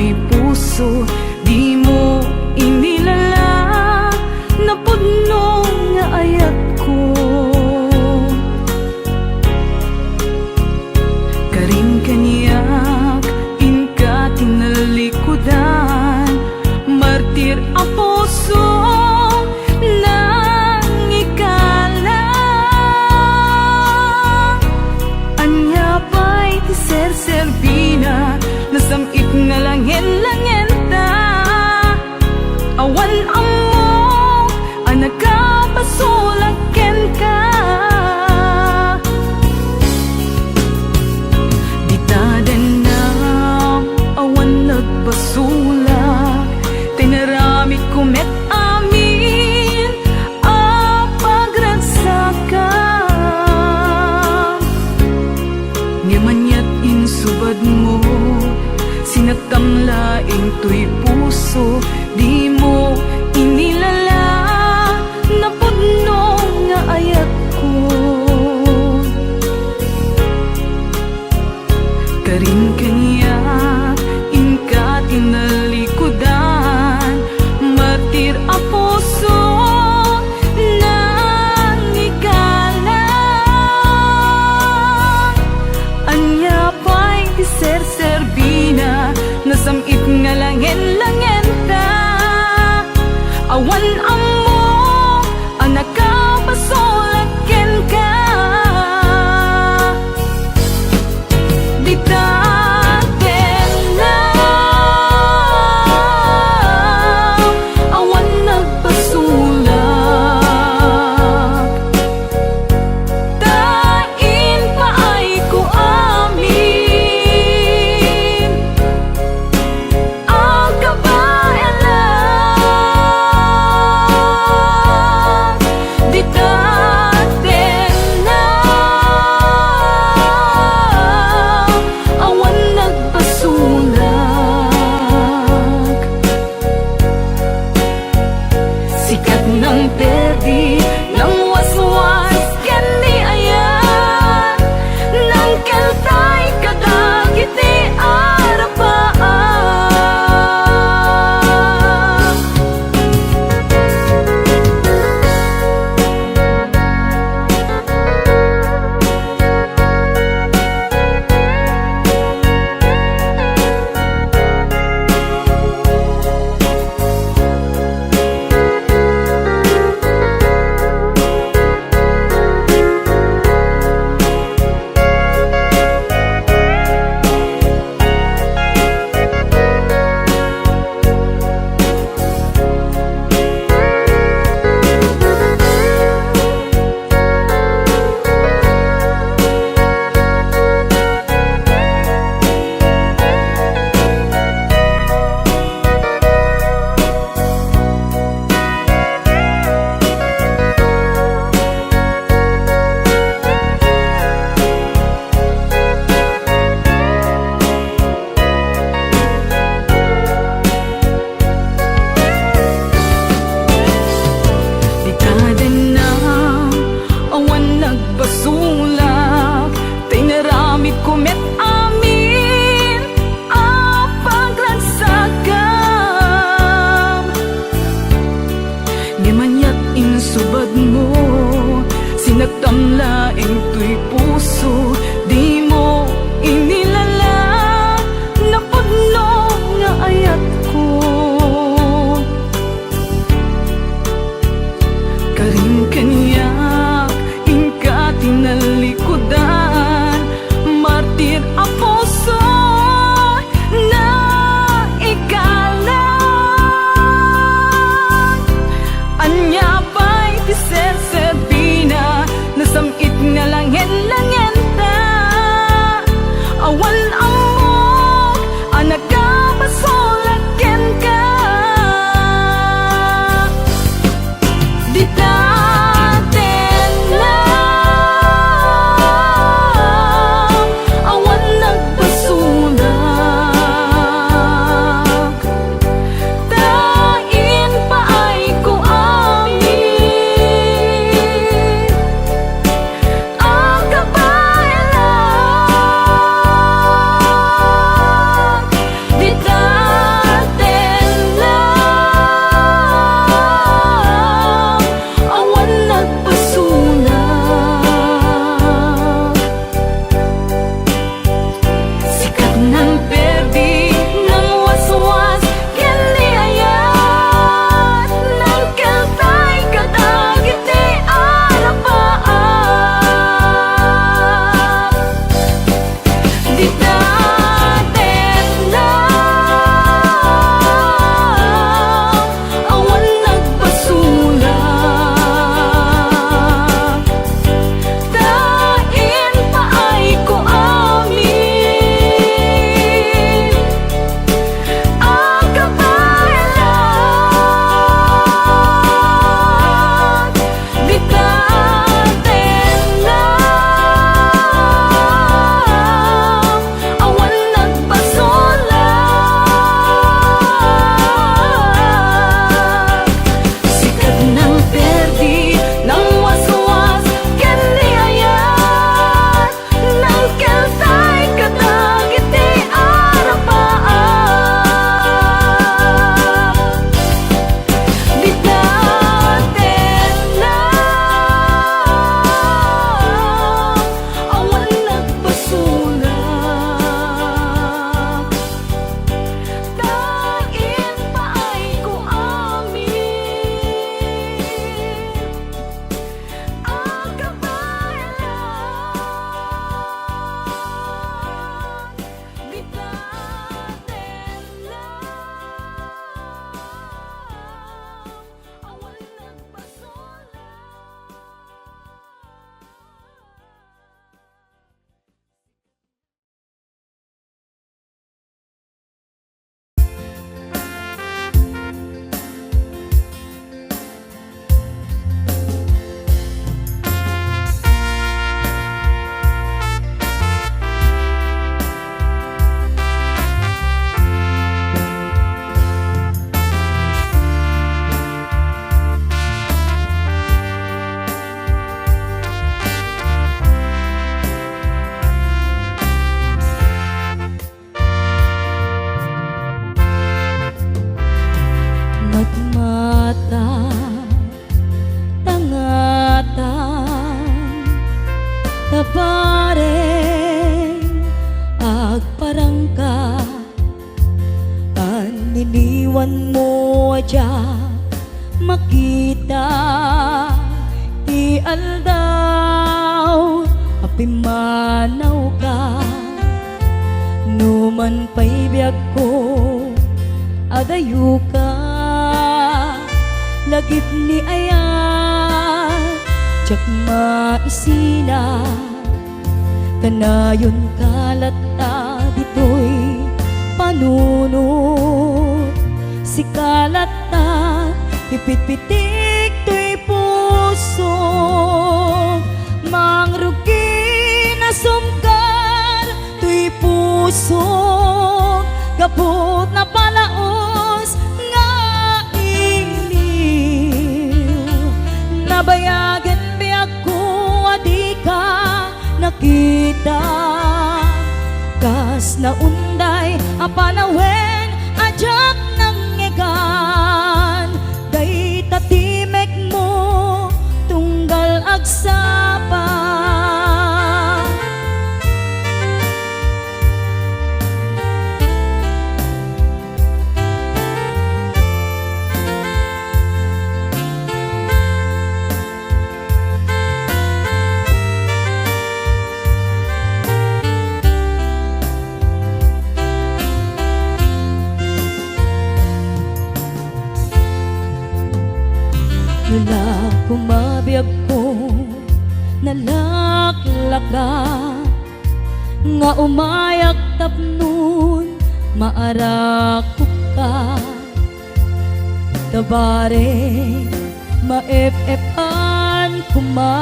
to'y puso, di mo inilala, napudno nga ayat ko. Karing kaniyak, inka tinalikudan, martir ang puso nang ikalang. Anya pa'y ti ser-serbina, nasamit nga langin-langin ta. Awan amo, anak ka pasulaken ka. Di tadan na, awan nagbasulak, tinarami ko met amin a pagragsakan. Ngimanyat insubad mo, sinakam laing to'y puso, di mo inilala, napudno nga ayat ko. Karin kaniyak, inka tinalikudan, martir a puso nang ikalang. Anya pa'y ti ser-serbina, nasamit nga langin-langin ta. Awan amo, anak ka pasulaken ka. Di taten na, niniwan mo adya makita ti aldaw apimanaw ka numan pa'y biyag ko adayo ka lagip ni ayat tsak maisina kanayon kalata dito'y panunod si kalata ipitpitik to'y puso mangrugi na sumkar to'y puso kaput na palaos nga iniw nabayagan biyak ko adi ka nakita kas na unday apanawen ajak nang ngegan day tatimek mo tunggal agsapa Nala kumabiyag ko nalaklaka nga umayak tapnon maarakok ka tabare maef-efan kuma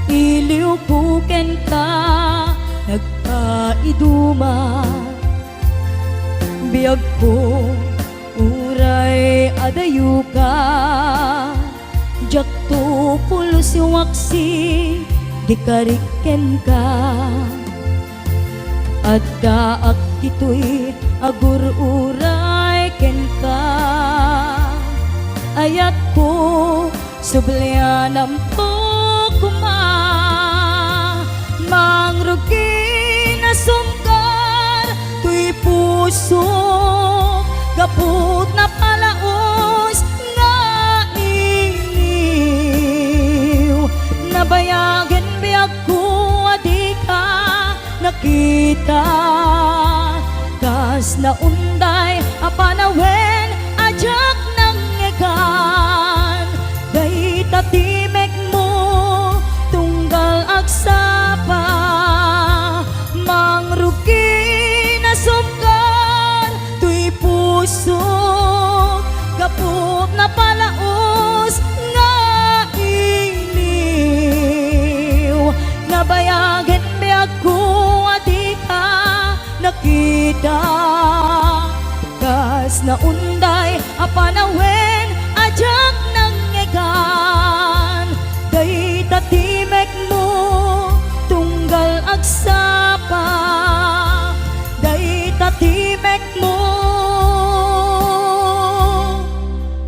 iliw kuken ka nagkaiduma biyag ko uray adayu ka jakto pulo si waksi dikariken ka at kaak ito'y agur uray ken ka ayat ko sublianam po kuma mangrugi na sumkar to'y puso kaput na palaos nga iniw nabayagan biyag ko adi ka nakita kas na unday apanawen ajak nang ngegan day tatimek mo tunggal agsapa mangrugi na sumkar to'y puso kaput na palaos nga iniw nabayagan biyag ko adi ka nakita kas na unday apanawen ajak nang ngegan day tatimek mo tunggal agsapa day tatimek mo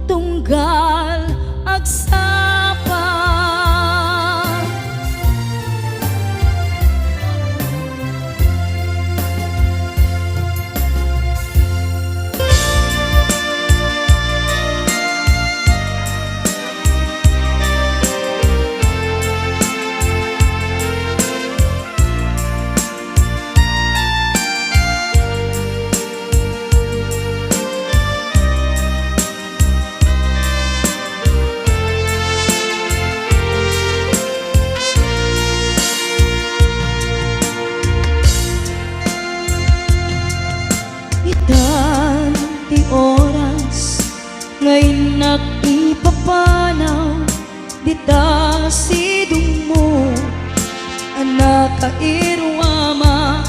tunggal agsapa. Itan ti oras ngayon nakipapanaw dita sidong mo anak kairwama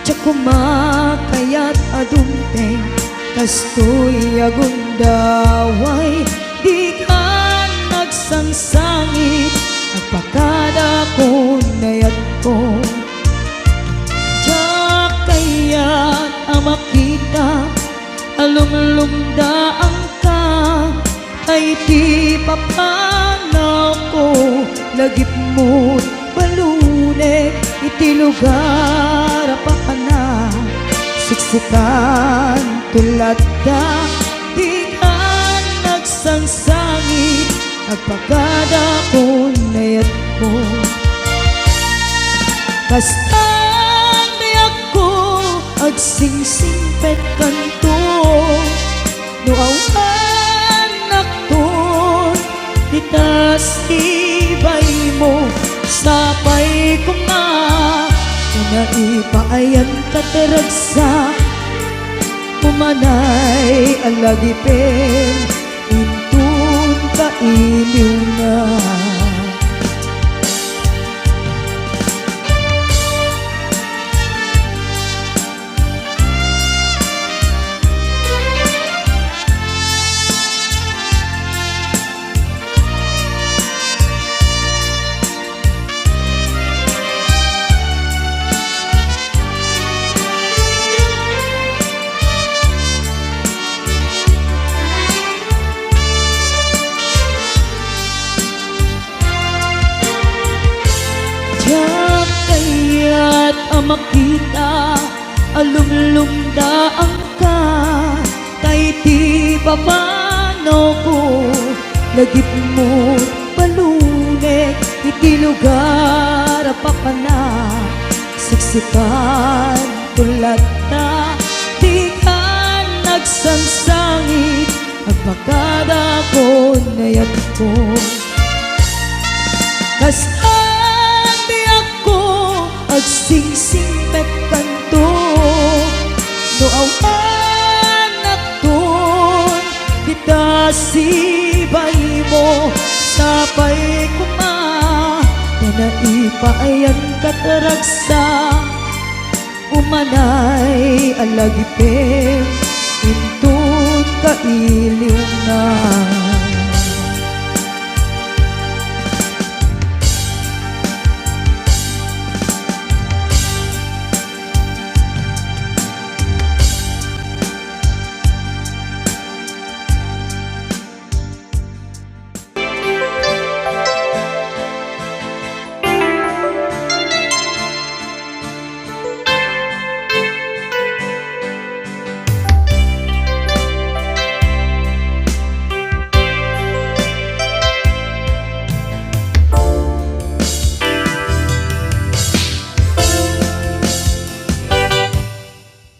tsak kumakayat adumteng kastoy agundaway di ka nagsangsangit agpakada ko nayat ko tsak kayat amakita alumlumdaan ka ay ti papanaw ko lagip mo't balunek iti lugar apakana siksikan tulad da di ka nagsangsangit agpagada ko nayat ko kastang nayak ko agsingsingpet kanto no anak ton itas ibay mo sapay ko nga na ipaayan kataragsa pumanay alagipin intun kailiw na kaya't makita alumlumdaan ka tay ti papano ko lagip mo palunek iti lugar papana siksikan tulad ta di ka nagsangsangit agpakada ko nayat ko agsingsingpet kanto no anak ton kita sibay mo sapay kuma na ipaayan kataragsa umanay alagipin intun kailiw na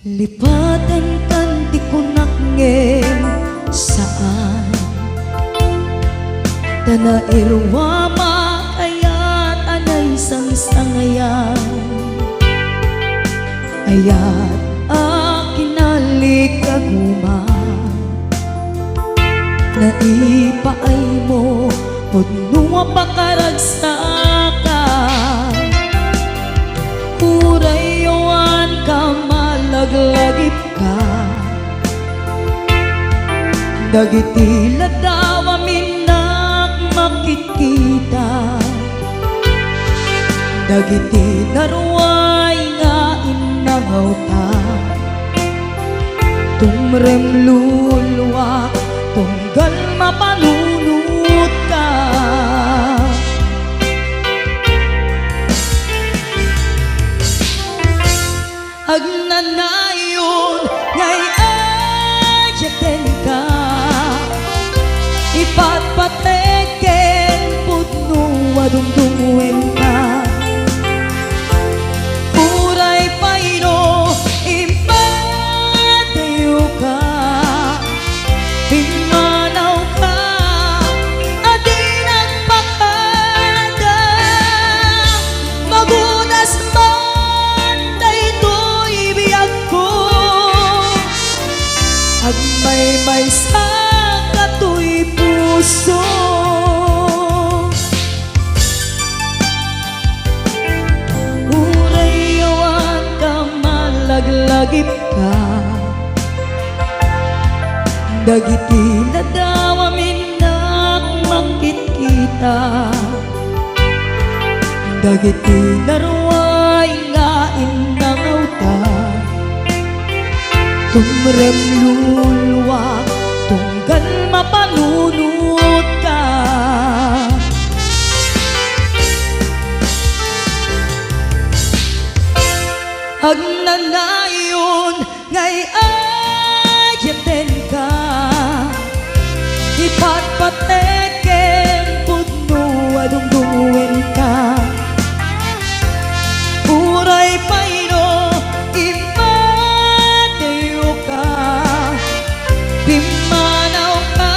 lipatan kan di kunak ngem saan tana irwama ayat anay sangsangayan ayat akinalik aguma na ipaay mo pudnua pakaragsakan urayawan ka laglagip ka dagiti ladawa minak makikita dagiti naruay nga inangaw ta tumrem lulwa tunggal mapanunot ka agnanayon ngay ayaten ka ipatpateken putno adungdungwen ka uray payno impatayo ka pimanaw ka adi nagpakada magunas agmay sa katoy puso urayawan ka malaglagip ka dagiti nadawa minak makikita dagiti naruay nga inangaw ta tumrem lulwa tunggal mapanunot ka agnanayon ngay ayaten ka ipatpateken pudno adungdungwen ka uray payno imateo ka pimanaw ka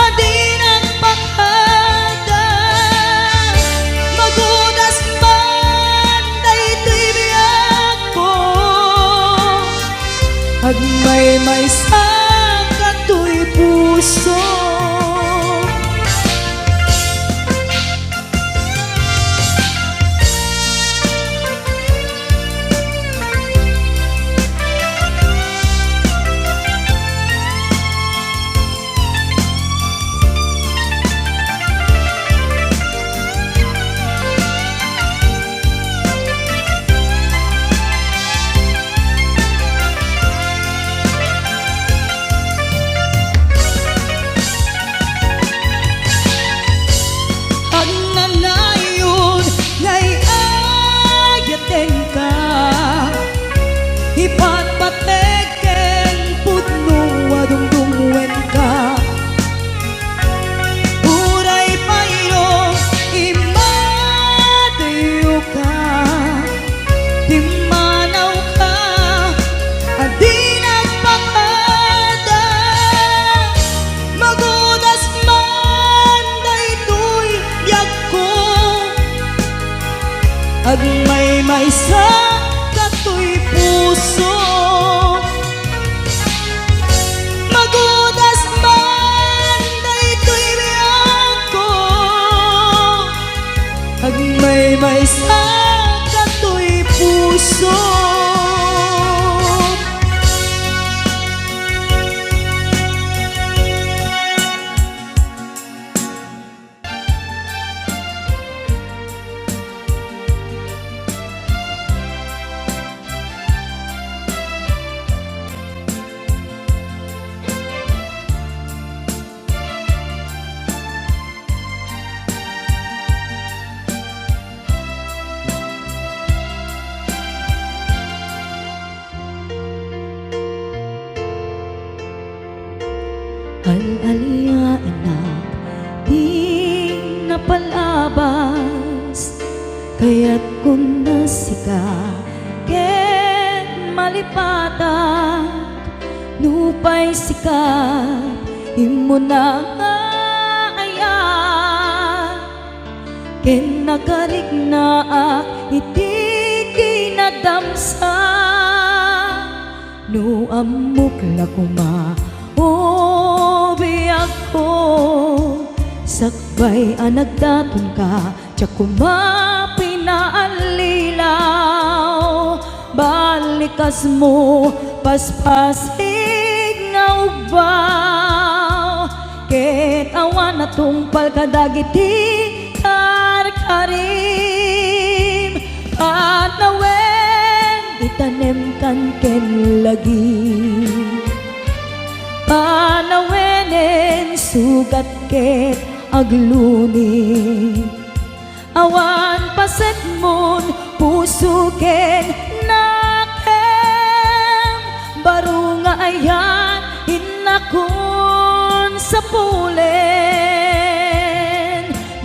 adin ang pakada magudas man daytoy biyak ko agmay sa katoy puso ipatpateken pudno adungdungwen ka uray payno imateo ka timanaw ka adin ang pakada magudas man daytoy biyak ko agmay sa katoy puso magudas man daytoy biyak ko agmay sa katoy puso Al-alia anak di napalabas kaya't kung nasika ken malipatak nupay sikat imo na aya ken nagarik na iti kinadamsa no amok lakuma o biyak ko sakbay anagdaton ka tiyak kumapinaalilaw balikas mo paspasig nga ubaw ket awan na tungpal kadagiti karkarim panawen itanem kan ken lagi panawenen sugat ket agluni awan paset mon puso ken nakem baro nga ayan inakon sa pulen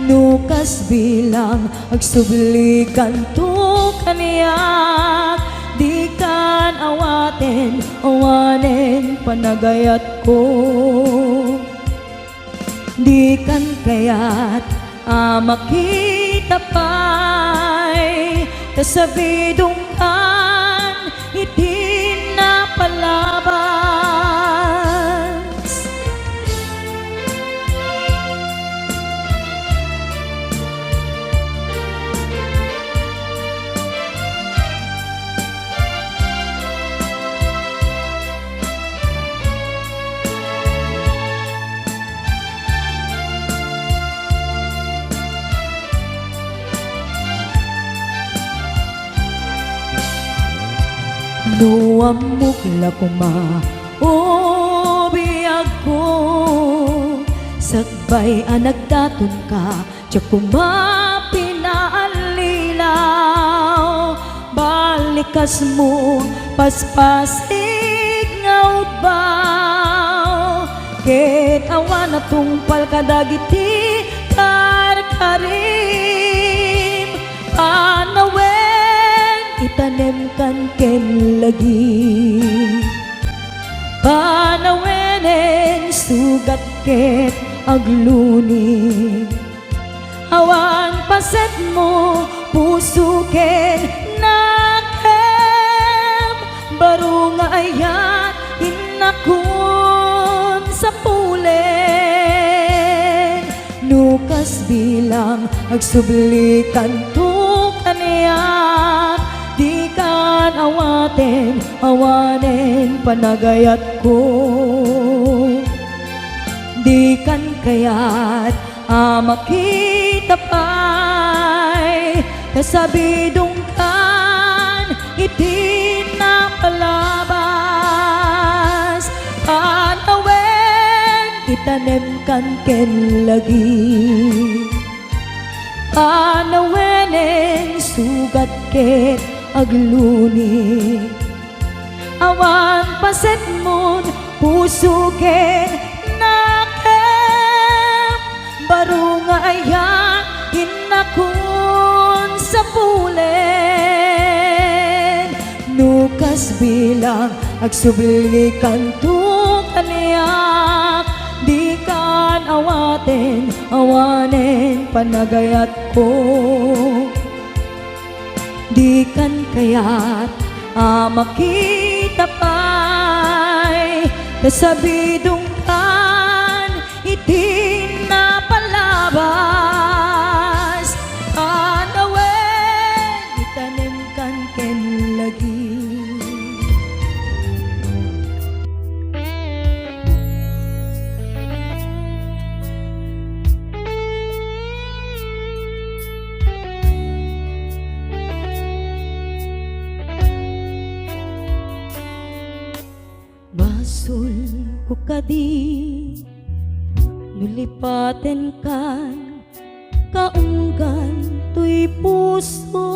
nukas bilang agsublikan to kaniyak di kan awaten awanen panagayat ko di kan kayat makita pa'y tasabidong kan iti napalabas no amok lakuma o biyag ko sakbay anagdaton ka tiyak kumapinaalilaw balik likas mo paspasig nga udbaw ket awan na tungpal kadagiti karkarim panawen itanem kan ken lagi panawenen sugat ket agluni awan paset mo puso ken nakem baro nga ayat inakon sa pulen nukas bilang agsublikan to kaniyak di kan awanen panagayat ko di kan kayat makita pa'y kasabidong kan iti na palabas panawen itanem kan ken lagi panawenen sugat ket agluni awan paset mon puso ken nakem baro nga ayan inakon sa pulen nukas bilang agsublikan to kaniyak di kan awanen panagayat ko di kan kayat makita pa'y kasabidong kan iti na palabas panawen itanem kan ken lagi basul ko kadi nulipaten kan kaunggan tuy puso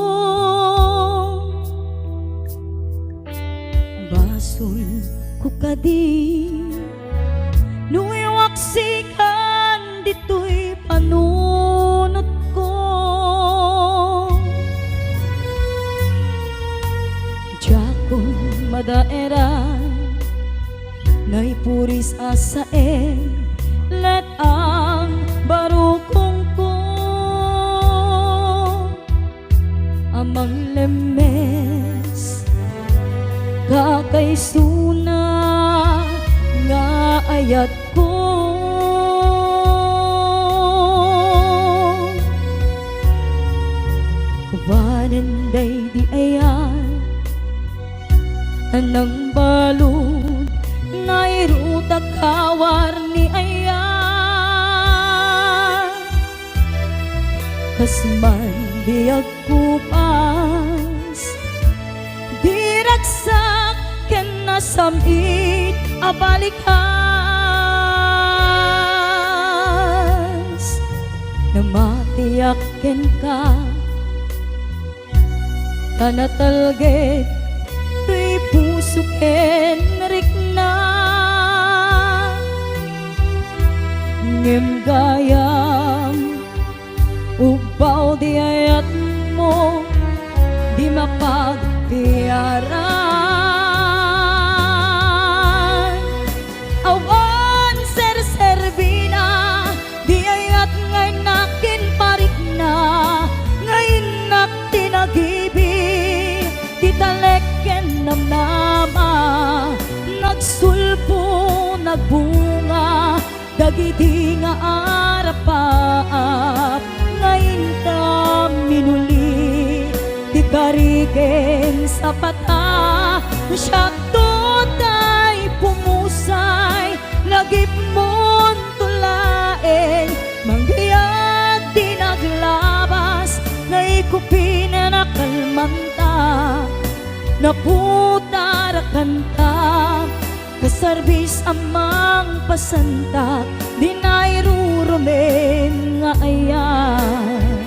basul ko kadi nuiwaksikan dito'y panunot ko jakon madaeran naipuris asae let ang barukong ko amang lemes kakaisuna nga ayat ko kubanenday di ayan anang balod nairuta kawar ni ayan kasman diag kupas diragsak ken nasamit abalikas namatiyak ken ka tanatalget tuy puso ken rikna ngem gayam ubaw di ayat mo di mapagtiyaran awan ser-serbina di ayat ngay nakin parik na ngay nak tinagibi titaleken namnama nagsulpo nagbunga dagiti nga arapaap ngayon ta minuli di karigen sa pata siya tay pumusay lagip mon tulaen manggiyag di naglabas naikupin na nakalmanta naputarakan ta kasarbis amang pasantak di nairurumen nga ayan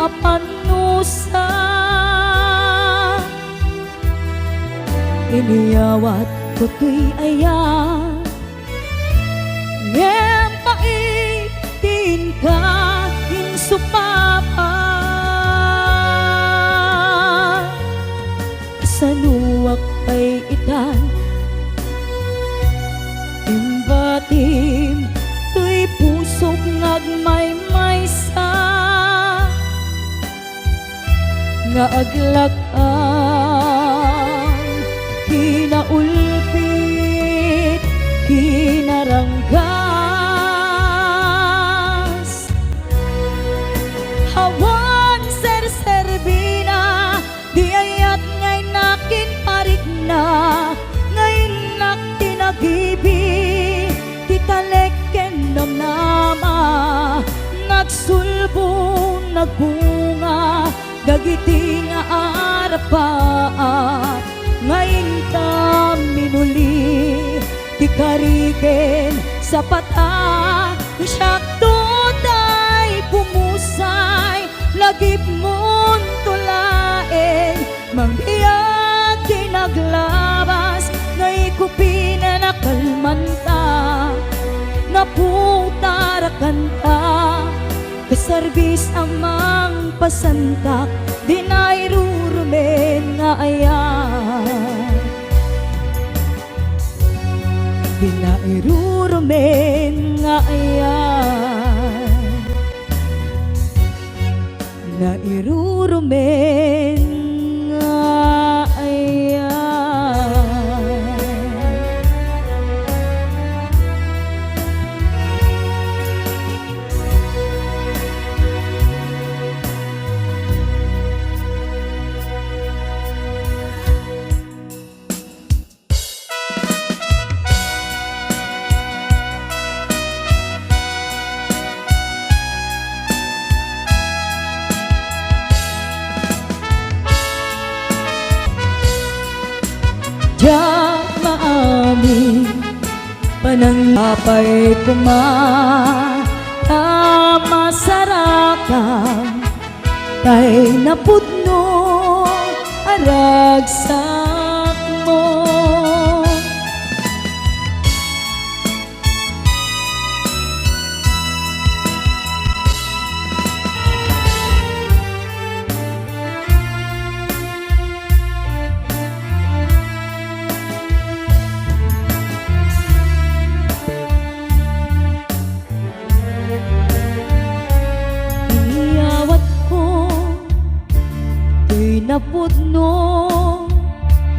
mapanusa. Iniyawat ko tuy ayan, ngem paitin ka insupapa. Sanuak ay itan, imbatim tuy pusok ngagmaymaysa, nga aglakan kinaulpit kinaranggas. Hawan ser-serbina di ayat ngay nakin parik na, ngayon nak tinagibi titaleken namnama, nagsulbo nagbunga dagiti nga arapaat. Ngayon ta minuli ti kariken sa pata, siyakto tay pumusay lagip mon tulaen, mangbiyag kinaglabas naikupina na kalmanta, naputarakan ta kasarbis amang pasantak, dinairurumen nga ayan, dinairurumen nga ayan, nairurumen nga ayan. Diyak maamin pananglapay kumatama sarakan, tay napudno aragsak mo. Napudno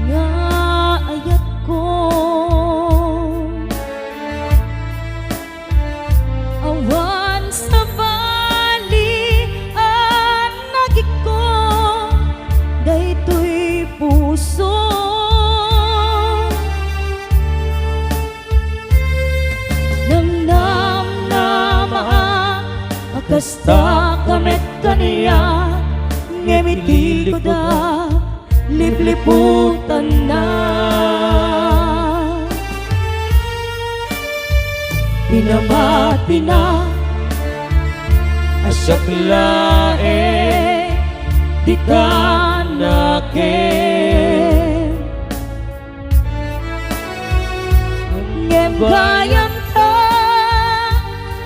nga ayat ko, awan sa bali anagik ko, daytoy puso nang namnamaa, akasta kamet kaniya, ngemiti ko da lipliputan na, pinamati na asyak lae di tanakin, ngem gayam ta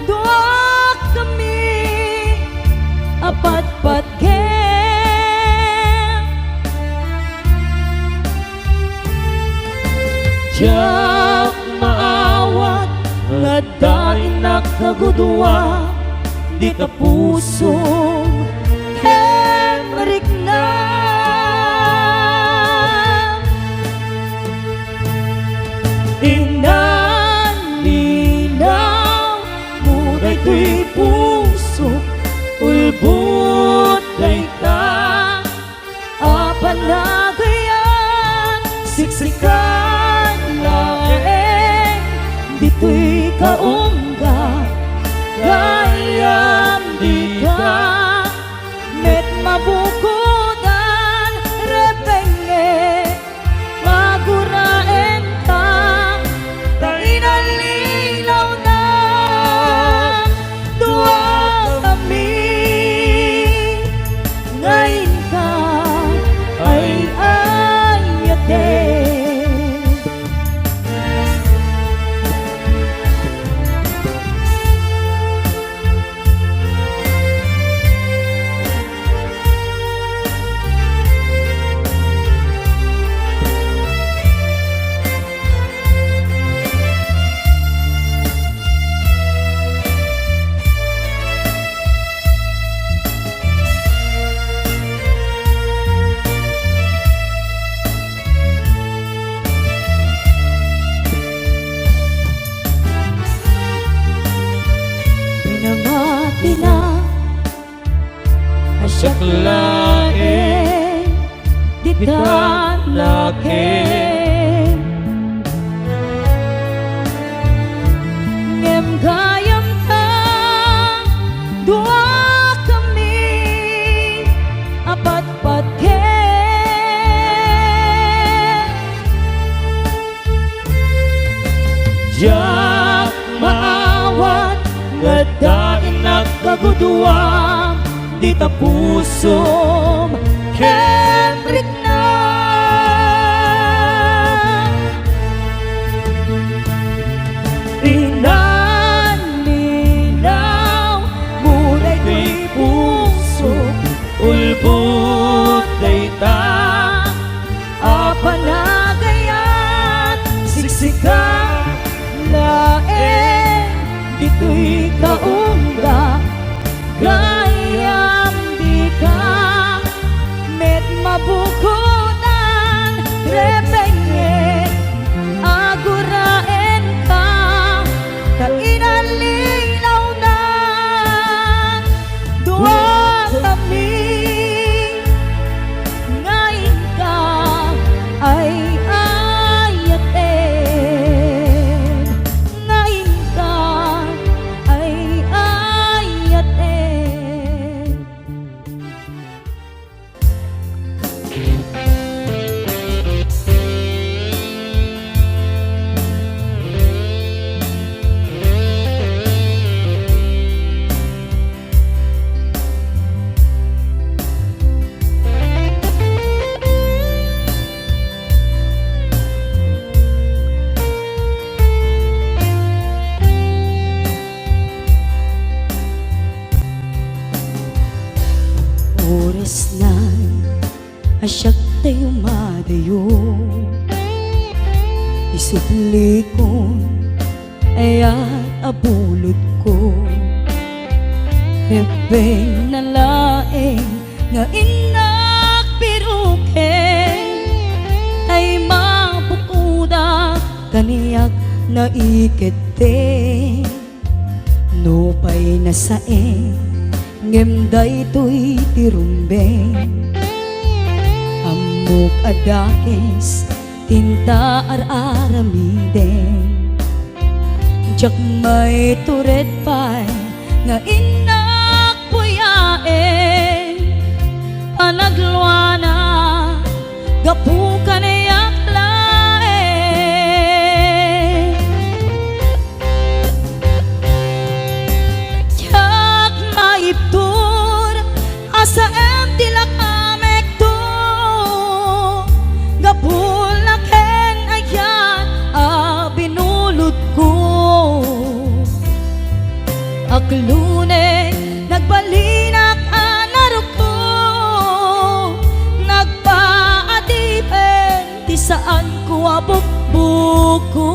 doa kami apat-pat diyak maawat nga daing nakagudwa di ka pusong hemrik na, inaninaw mo daytoy puso ulbot day ta apanagayan siksikan dito'y kaungga gayam di ka met mabukudan repenge maguraen ta tainalinaw na dua kami saklain ditalakin ngem gayam ta dua kami apat-pat jak maawat ngadain nagkaguduam di tapusom Henrik na inaninaw mulay di puso ulbut dayta apanagayat siksikan laeng dito'y kaungga gayam di ka met mabukunan repenge aguraen ka kainalinaw na dua kami ngayon ka ay ayaten ngayon ka ay ayaten. Oras na asyak tayo madayo isupli ko ayat abulot ko repeng na laeng nga inak piruken ay mabukuda kaniyak na ikete no pay nasaeng ngem daytoy tirumbeng amok adakes tinta ar-aramiden jak may turet pay nga inak puyaen panagluana gapukan yak laeng jak maiptur asa em tilakamek to gapulaken ayan binulot ko aklune nagbalinak anaro ko nagpaadipen ti saan ko abukbuko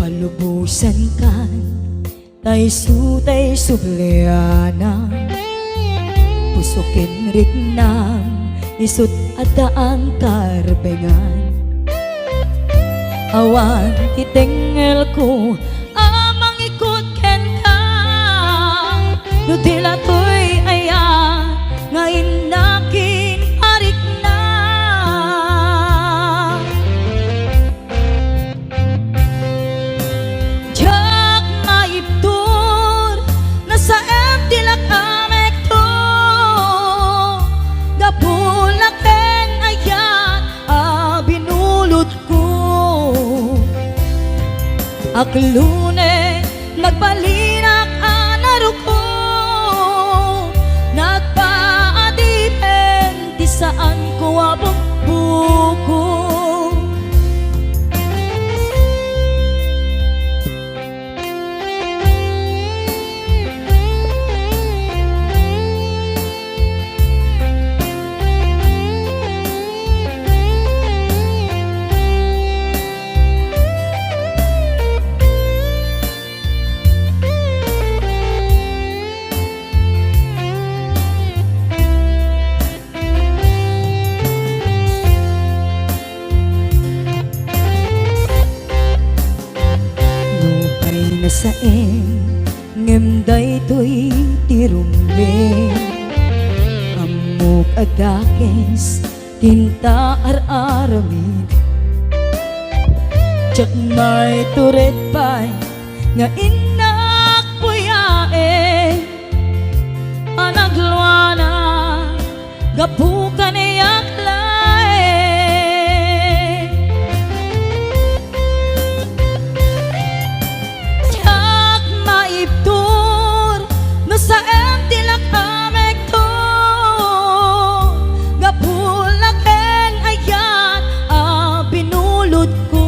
palubusan kan tay sutay subleana pusukin riknam isut adaan karbengan awan titengel ko amang ikot ken ka nutila to'y ayan ngayon nakin arik na jak maiptur nasa em tilak amek to gapulaken ayan binulot ko aklune nagbalinak anaro ko nagpaadipen ti saan ko abukbuko saeng ngem daytoy tirumbe amok agakes tinta ar-aramid tsak may turet pa'y nga inak puyae anagluana gapukan iyak lae tsak maiptur no saem tilak amek to gapulaken ayat a binulod ko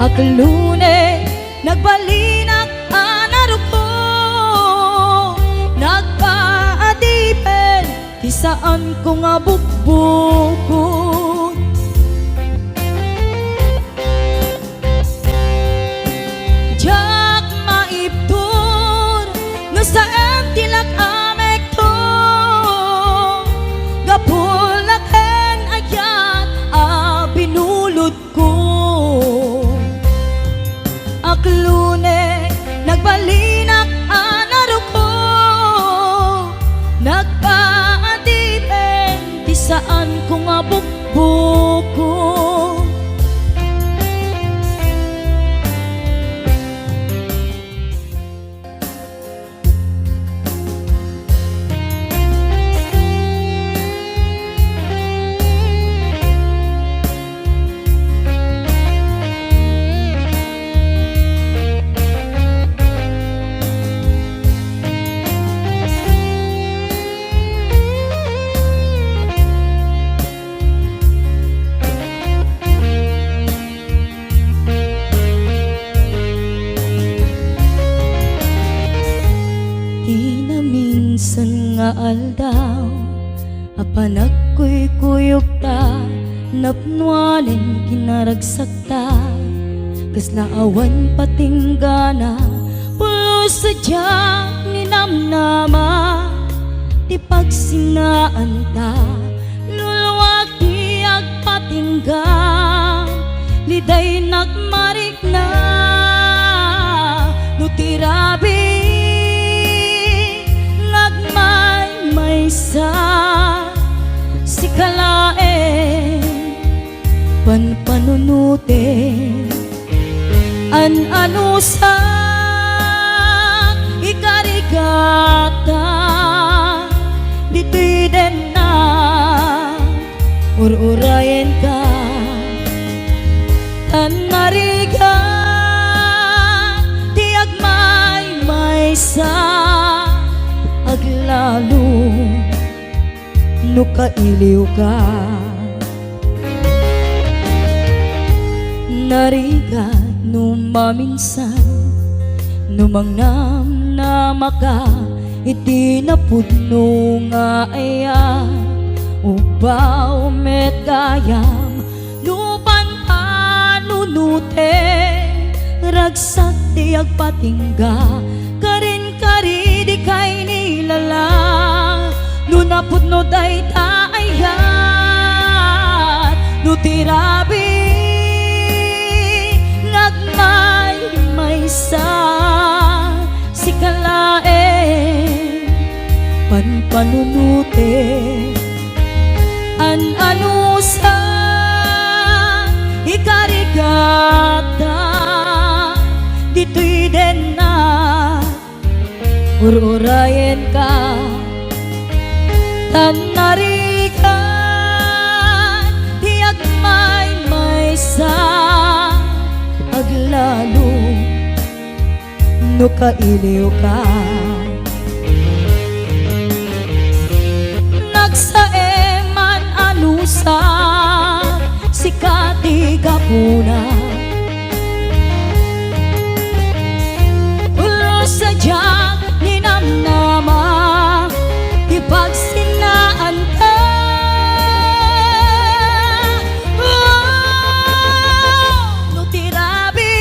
aklune nagbalinak anaruko nagpaadipen ti saan ko nga bukbukon jak maiptur no saan tilak amek to gapulaken ayat a binulod ko aklune nagbalinak anaruko nagpaadipen ti saan ko nga bukbuko minsan nga aldaw apan agkuy-kuyog ta napnuanen kinaragsak ta kas naawan patinggana pulos sadya ninamnama di pagsinaan ta luluwag di agpatingga liday nagmarik na nutirabi maysa si kalae panpanunute an anusa ikarigata dito'y den na ururayen ka tan mariga di agmay maysa aglalo no kailiw ka nariga no maminsan no mangnam na maka iti napudno nga aya ubaw met gayam lupan panunute ragsak di agpatingga karin kari di kay nilala nunapod no day taayat nutirabi nagmay maysa si kalae panpanunute an anusa ikarigata dito'y den na ururayen ka tan narigan di agmay maysa aglalo no kailiw ka nagsaeman anusa si katigapuna ulo sadya ninamnama ipagsinaan ka no tirabi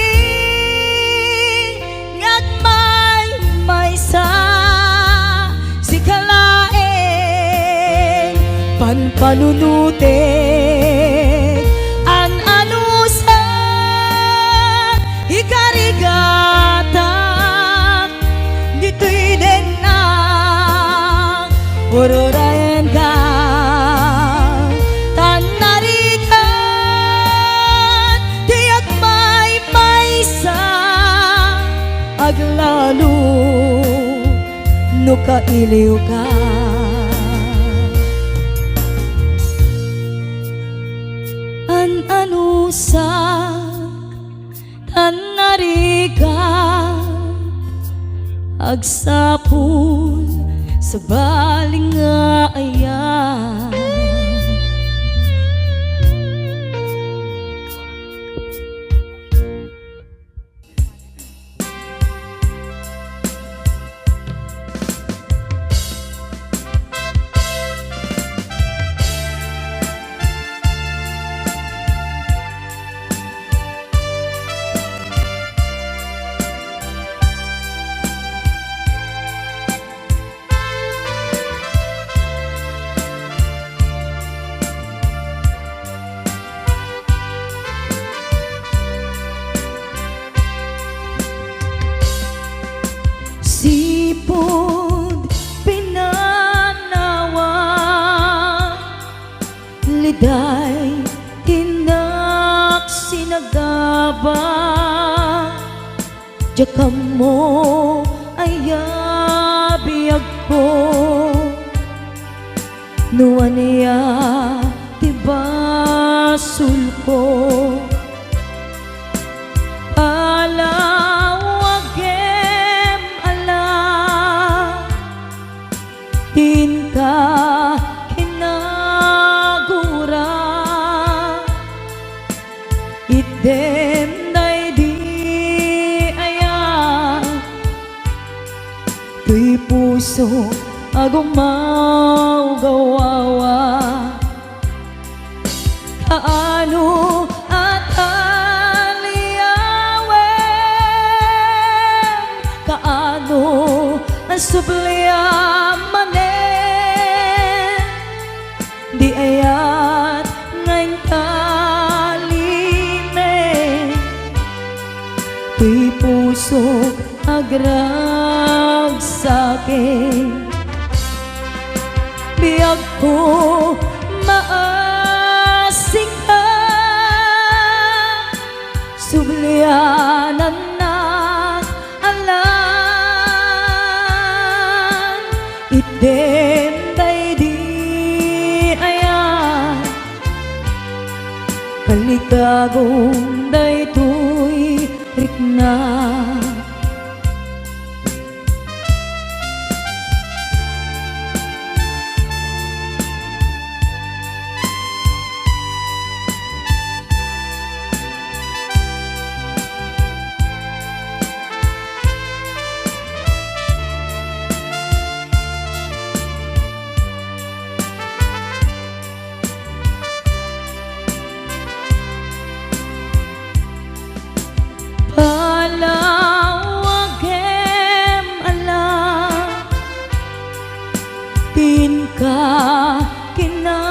ngagmay maysa si kalae panpanunute an anusa ikarigata Ururayan ka tanarikan tiyak may maysa aglalo no kailiw ka. An-anusak tanarikan agsapul sa baling nga ayan. Sipod pinanawa liday tinak sinagaba jakam mo ayabiyag ko nuwan niya tibasul ko din ka kinagura idem day di ayan tuy puso agumaw gawawa kaano at aliyawen kaano ang subliyaman di ayat ngayon talime tuy pusok agrag sa'kin biyag ko maasing ka sublianan na alam idem day di kaligagong daytoy rikna tin ka kinagura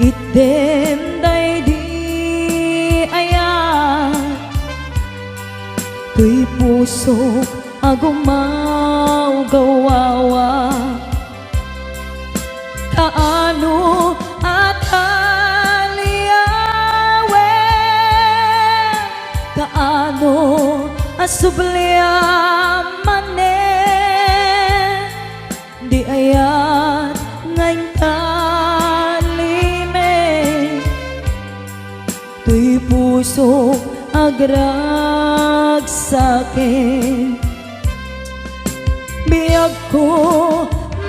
idem day di ayan tuy pusok agumaw gawawa kaano at aliyawen kaano asubliyaman di ayat ngayon talime tuy pusok agrag sa'kin biyag ko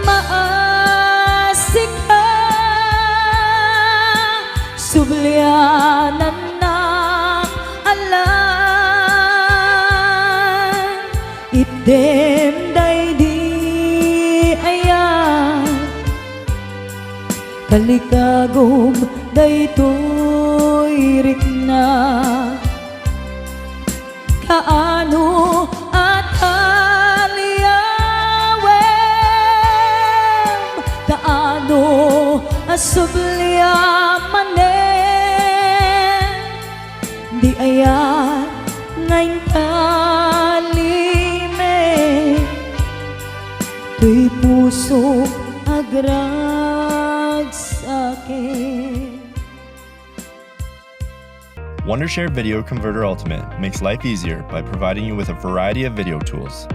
maasik ka sublianan na alam idem day di ayan kaligagom daytoy rikna kaano at aliyawen kaano asubliyaman di ayan ngayon talime puso agrag sa'kin. Wondershare Video Converter Ultimate makes life easier by providing you with a variety of video tools.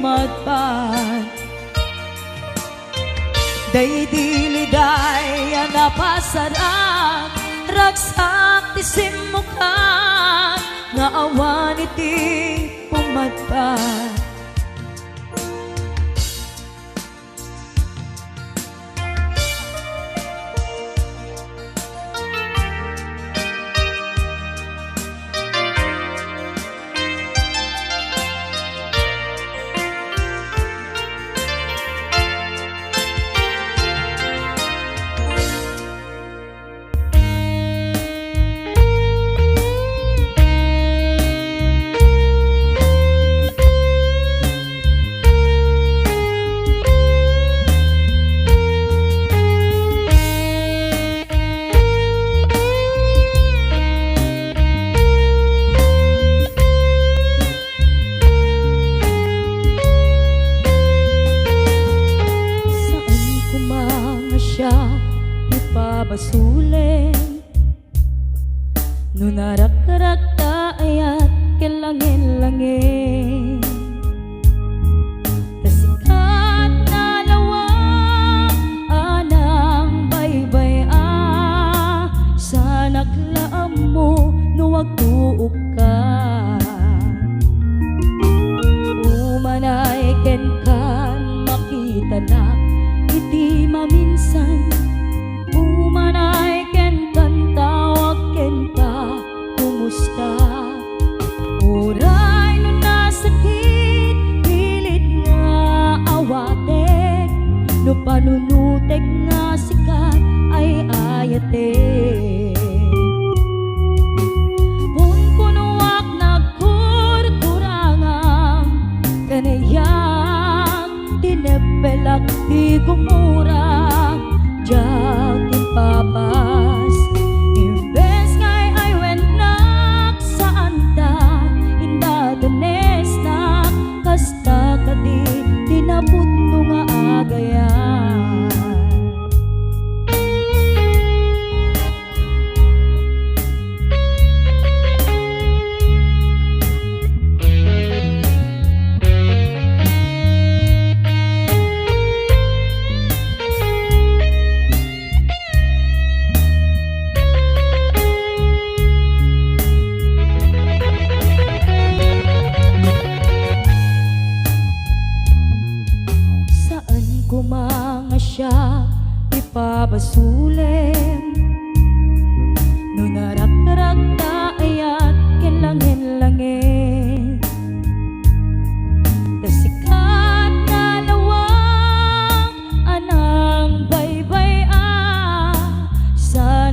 Magpad day diliday napasarap ragsak ti simukan nga awan iti pumadpad. Basulin no narak-rak ta ayat kelangin-langin tasikat na lawang anang baybay sa naklaam mo no wagtuok ka umanay ken kan makita na iti maminsan umanay ken kan tawag ken ka kumusta oray no nasakit pilit nga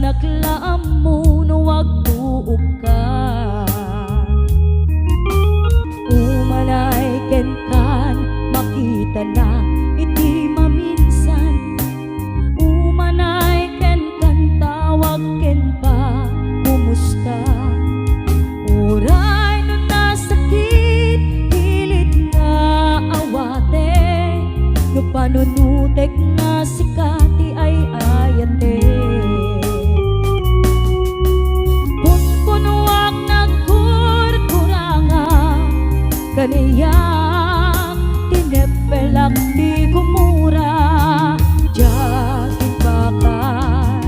naglaam mo no wag tuog ka. Umalay ken kan makita na iti maminsan. Umanay ken kan tawag ken pa kumusta. Uray no nasakit hilit nga awate. No panunutek nga sikati ay ayate. Kung punuwag nagkurkuranga kaniyak tinepelak di gumura. Jakin bakat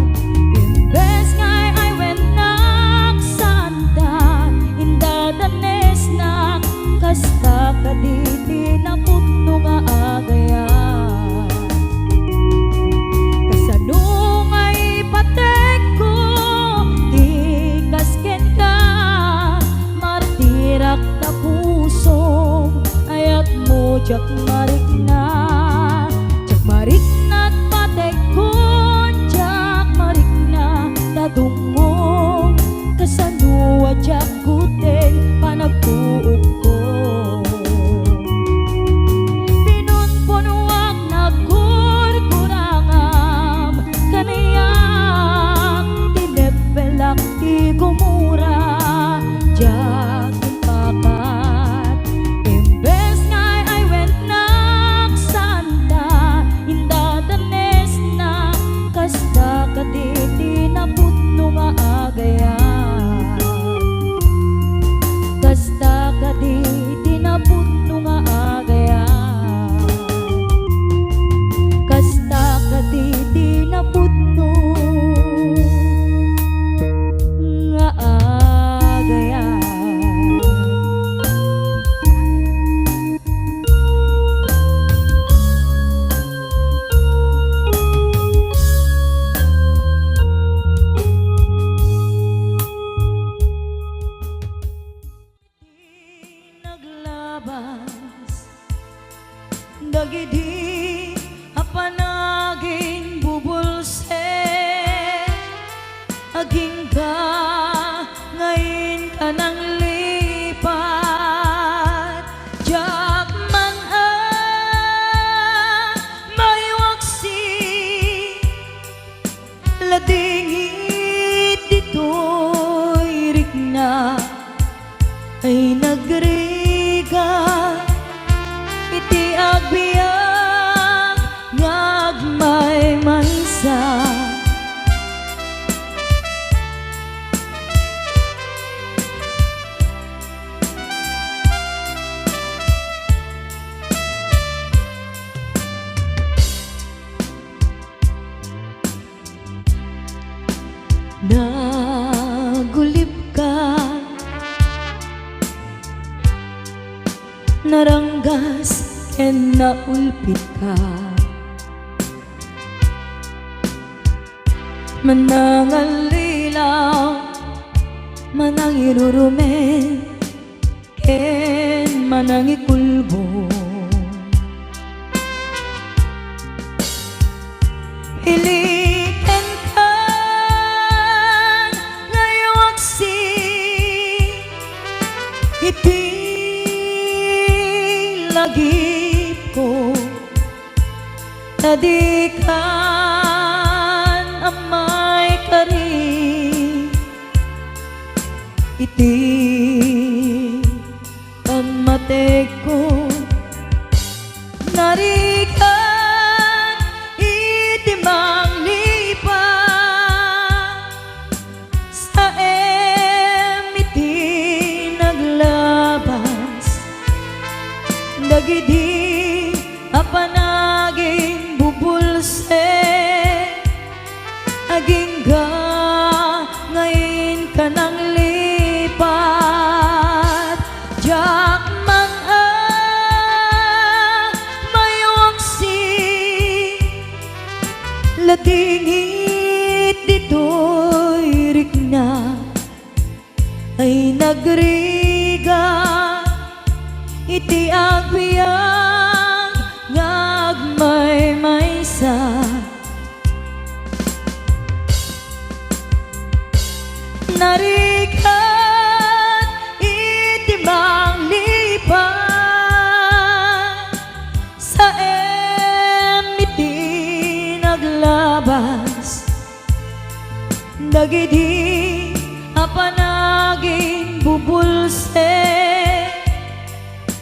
imbes ngay ay wenak santa indadanes na kasta kaditi na putno nga agaya. Kasanungay patek ko ikasken ka martirak na puso ayat mo jak marik na patek ko jak marik na tadungo kasanuwa jak guten panagtuog ko. Pinunpunuwag nagkurkurangam kaniyak tinepelak di gumura. Jakin pakat imbes ngay ay wenak santa indadanes na kasta kaditi na putno nga agaya. Kasta kaditi na putno nga agaya. Kasta kaditi na putno nga agaya. Naglabas dagidi apanaging bubulse aging ka ngayon ka nang lipat. Jak man may waksi ladingit dito'y rikna ay nagriga iti agbiag ngagmay maysa. Nagulip ka naranggas ken naulpit ka. Manangalilaw manangirurumen ken manangikulbo. Iliken ka ngayawaksi iti lagip ko tadikan amay kari iti pamatek ko narikan iti manglipa sa iti naglabas dagidi apanaging bubulse aging ga ngayon ka nang lipat. Jak man may waksi ladingit dito'y rikna ay nagriga iti agbiag ngagmay maysa. narikat itimang lipan sa emiti naglabas dagidi apanagin bubulse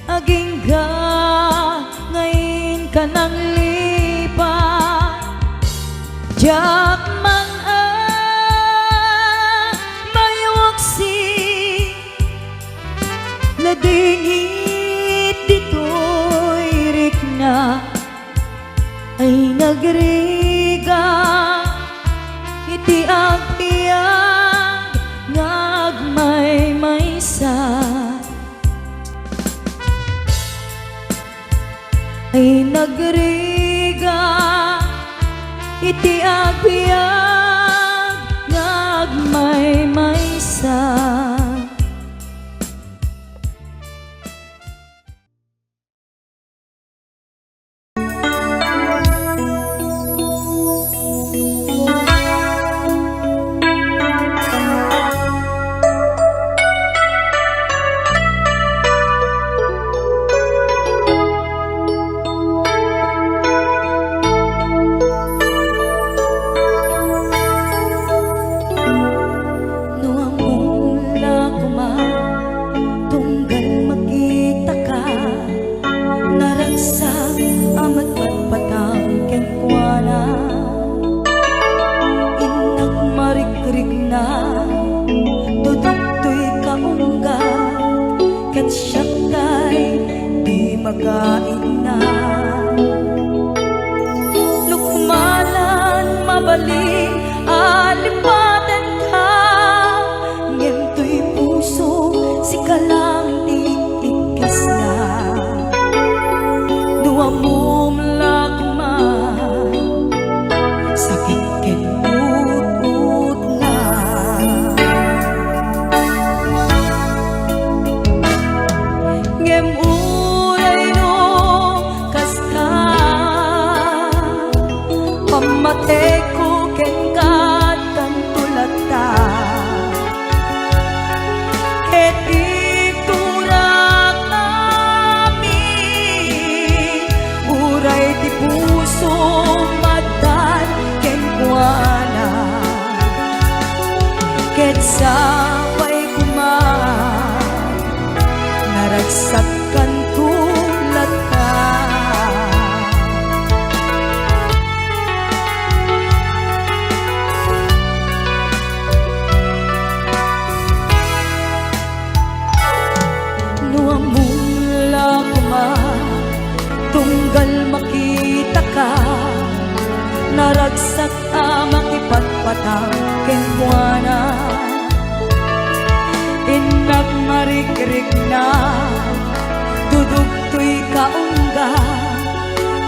aging ka ngayon ka nang lipan jak man mayawaksi ladingit dito'y rikna ay nagriga iti agpiyag ngagmay-maysa ay nagriga iti agpiyag ngagmay-maysa. Magain na lukmalan mabaling alipatan ka ngento'y puso si kalang titikis na nuamom lakman sakit ken ut na ngem mate ko kengkat kan tulata ket iturak kami uray ti puso matan ken kuana ket sapay kuman naragsak kan tulata tunggal makita ka naragsak makipatpatang kenbuana inak marikrik na dudugtoy kaungga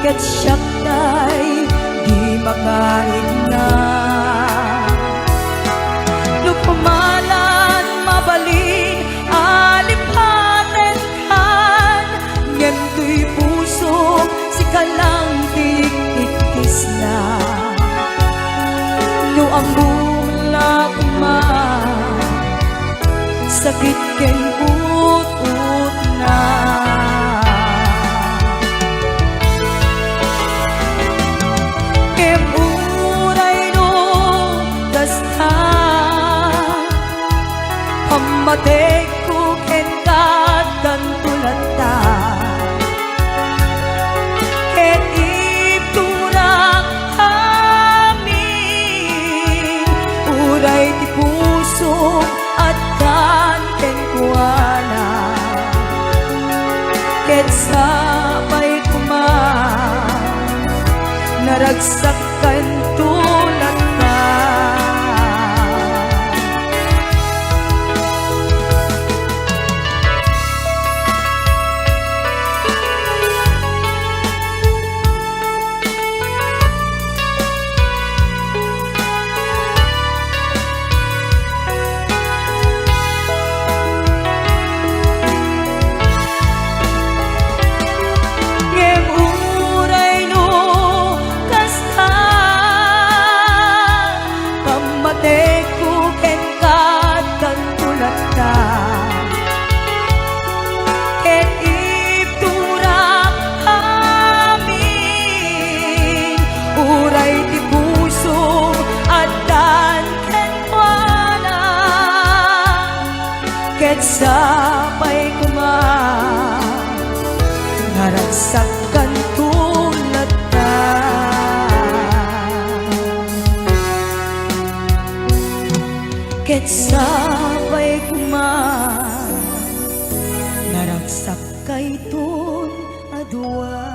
ket syaktay di makain na lukmanan mabalin alipaten kan ngento'y puso si kalang tikikis na nuambong lakman sakit ken ut na kem uray no dasta pamate ko ken kadan tulata ket iturak kami uray ti puso at kan ken kuana ket sabay kuman naragsak kan tulata sapay kuma naragsakan tulad ta. Ket sapay kuma naragsak kay tun adwa.